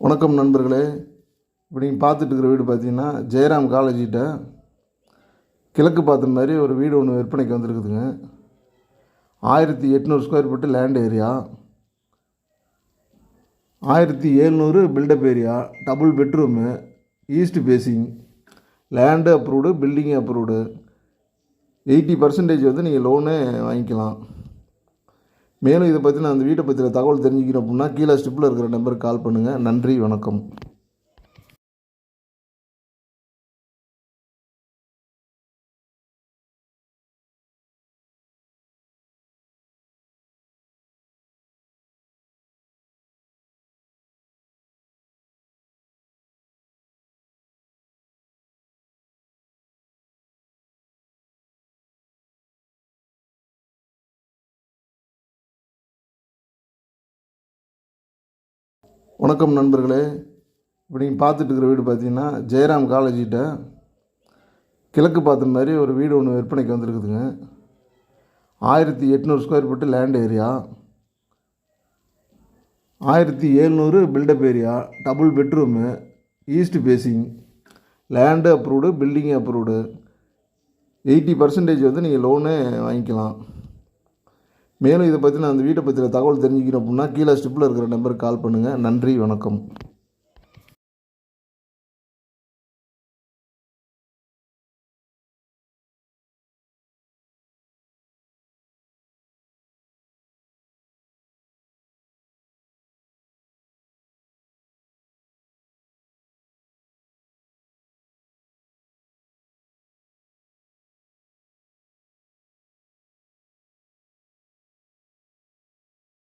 வணக்கம் நண்பர்களே. இப்போ நீங்கள் பார்த்துட்டு இருக்கிற வீடு பார்த்தீங்கன்னா ஜெயராம் காலேஜிட்ட கிழக்கு பார்த்த மாதிரி ஒரு வீடு ஒன்று விற்பனைக்கு வந்திருக்குதுங்க. 1800 square feet land area, 1700 built up area, double bedroom, east facing, land approved, building approved. 80% வந்து நீங்கள் லோனே வாங்கிக்கலாம். மேலும் இதை பற்றி நான் அந்த வீட்டை பற்றின தகவல் தெரிஞ்சுக்கிறேன் அப்படின்னா கீழே ஸ்டிப்பில் இருக்கிற நம்பருக்கு கால் பண்ணுங்கள். நன்றி, வணக்கம். வணக்கம் நண்பர்களே. இப்போ நீங்கள் பார்த்துட்டு இருக்கிற வீடு பார்த்தீங்கன்னா ஜெயராம் காலேஜிட்ட கிழக்கு பார்த்த மாதிரி ஒரு வீடு ஒன்று விற்பனைக்கு வந்திருக்குதுங்க. 1800 square feet land area, 1700 built up area, double bedroom, east facing, land approved, building approved. 80% வந்து நீங்கள் லோனே வாங்கிக்கலாம். மேலும் இதை பற்றி நான் அந்த வீட்டை பற்றின தகவல் தெரிஞ்சுக்கிறேன் அப்படின்னா கீழே ஸ்டிப்பில் இருக்கிற நம்பருக்கு கால் பண்ணுங்கள். நன்றி, வணக்கம்.